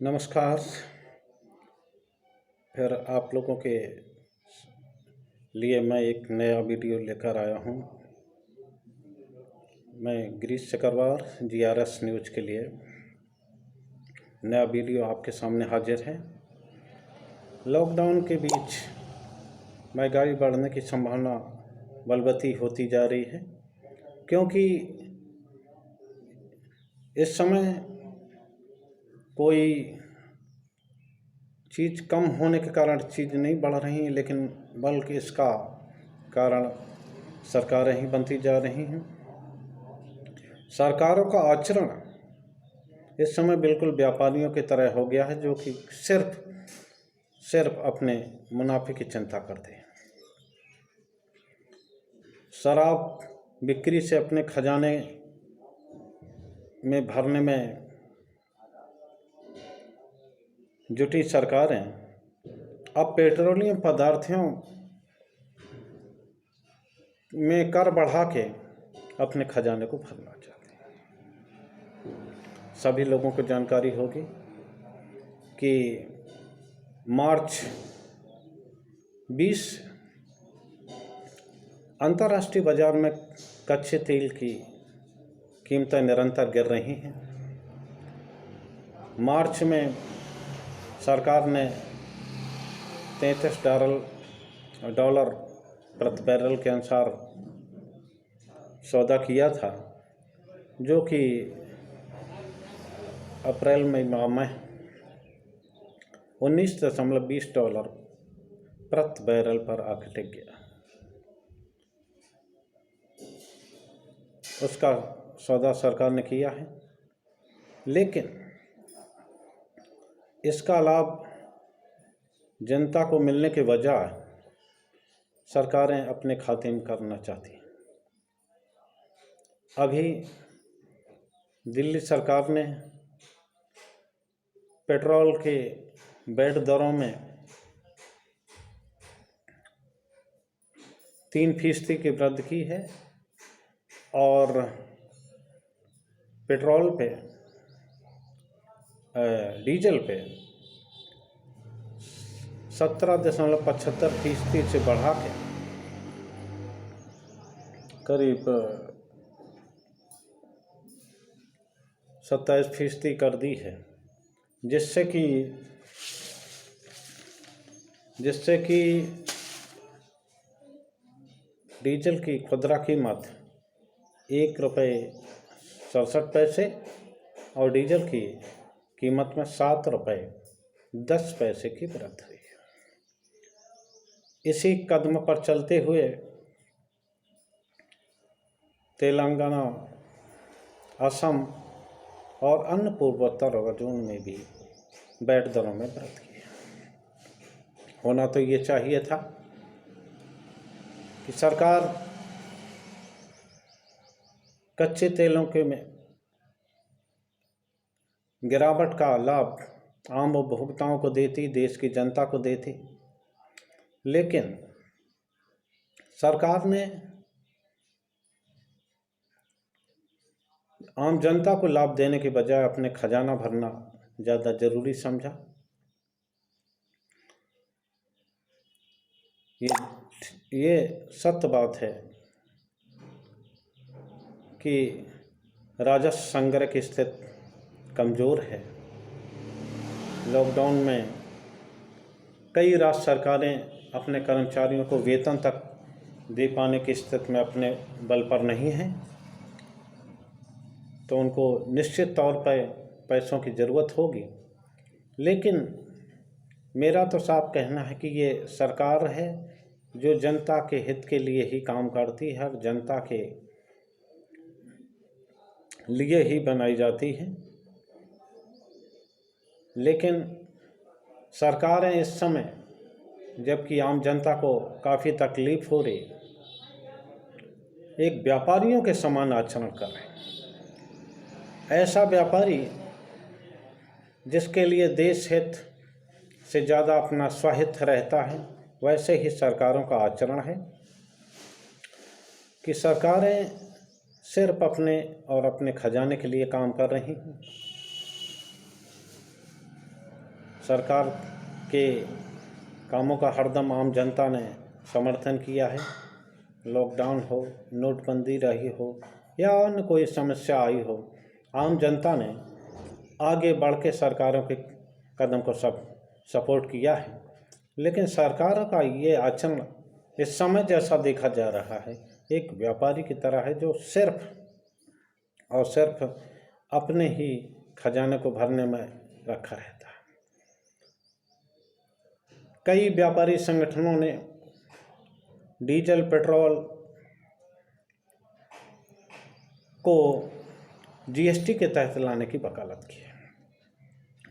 नमस्कार। फिर आप लोगों के लिए मैं एक नया वीडियो लेकर आया हूँ। मैं गिरीश चक्रवार GRS न्यूज़ के लिए नया वीडियो आपके सामने हाजिर है। लॉकडाउन के बीच महंगाई बढ़ने की संभावना बलवती होती जा रही है, क्योंकि इस समय कोई चीज़ कम होने के कारण चीज़ नहीं बढ़ रही है, लेकिन बल्कि इसका कारण सरकारें ही बनती जा रही हैं। सरकारों का आचरण इस समय बिल्कुल व्यापारियों की तरह हो गया है, जो कि सिर्फ अपने मुनाफे की चिंता करते हैं। शराब बिक्री से अपने खजाने में भरने में जुटी सरकारें अब पेट्रोलियम पदार्थों में कर बढ़ा के अपने खजाने को भरना चाहते हैं। सभी लोगों को जानकारी होगी कि मार्च 20 अंतर्राष्ट्रीय बाजार में कच्चे तेल की कीमतें निरंतर गिर रही हैं। मार्च में सरकार ने $33 प्रति बैरल के अनुसार सौदा किया था, जो कि अप्रैल माह में $19.20 प्रति बैरल पर आकर टिक गया। उसका सौदा सरकार ने किया है, लेकिन इसका लाभ जनता को मिलने के बजाय सरकारें अपने खाते में करना चाहती हैं। अभी दिल्ली सरकार ने पेट्रोल के बढ़ दरों में 3% की वृद्धि की है और पेट्रोल पे डीजल पे 17.75% से बढ़ा के करीब 27% कर दी है, जिससे कि डीजल की खुदरा कीमत ₹1.67 और डीजल की कीमत में ₹7.10 की वृद्धि हुई है। इसी कदम पर चलते हुए तेलंगाना, असम और अन्य पूर्वोत्तर राज्यों में भी वैट दरों में वृद्धि की है। होना तो ये चाहिए था कि सरकार कच्चे तेलों के में गिरावट का लाभ आम उपभोक्ताओं को देती, देश की जनता को देती, लेकिन सरकार ने आम जनता को लाभ देने के बजाय अपने खजाना भरना ज़्यादा जरूरी समझा। ये सत्य बात है कि राजस्व संग्रह की स्थिति कमज़ोर है। लॉकडाउन में कई राज्य सरकारें अपने कर्मचारियों को वेतन तक दे पाने की स्थिति में अपने बल पर नहीं हैं, तो उनको निश्चित तौर पर पैसों की ज़रूरत होगी। लेकिन मेरा तो साफ कहना है कि ये सरकार है जो जनता के हित के लिए ही काम करती है और जनता के लिए ही बनाई जाती है। लेकिन सरकारें इस समय, जबकि आम जनता को काफ़ी तकलीफ हो रही, एक व्यापारियों के समान आचरण कर रहे हैं। ऐसा व्यापारी जिसके लिए देश हित से ज़्यादा अपना स्वहित रहता है, वैसे ही सरकारों का आचरण है कि सरकारें सिर्फ अपने और अपने खजाने के लिए काम कर रही हैं। सरकार के कामों का हरदम आम जनता ने समर्थन किया है। लॉकडाउन हो, नोटबंदी रही हो या अन्य कोई समस्या आई हो, आम जनता ने आगे बढ़ के सरकारों के कदम को सब सपोर्ट किया है। लेकिन सरकारों का ये आचरण इस समय जैसा देखा जा रहा है, एक व्यापारी की तरह है जो सिर्फ और सिर्फ अपने ही खजाने को भरने में रखा रहता है। कई व्यापारी संगठनों ने डीजल पेट्रोल को जीएसटी के तहत लाने की वकालत की है।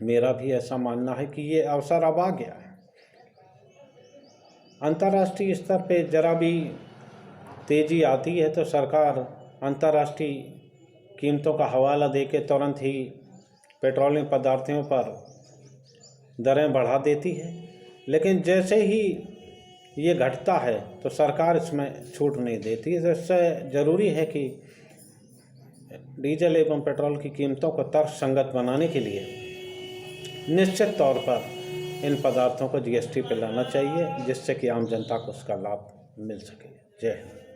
मेरा भी ऐसा मानना है कि ये अवसर अब आ गया है। अंतर्राष्ट्रीय स्तर पे जरा भी तेज़ी आती है तो सरकार अंतर्राष्ट्रीय कीमतों का हवाला देके तुरंत ही पेट्रोलियम पदार्थों पर दरें बढ़ा देती है। लेकिन जैसे ही ये घटता है तो सरकार इसमें छूट नहीं देती। इससे ज़रूरी है कि डीजल एवं पेट्रोल की कीमतों को तर्कसंगत बनाने के लिए निश्चित तौर पर इन पदार्थों को जीएसटी पर लाना चाहिए, जिससे कि आम जनता को उसका लाभ मिल सके। जय हिंद।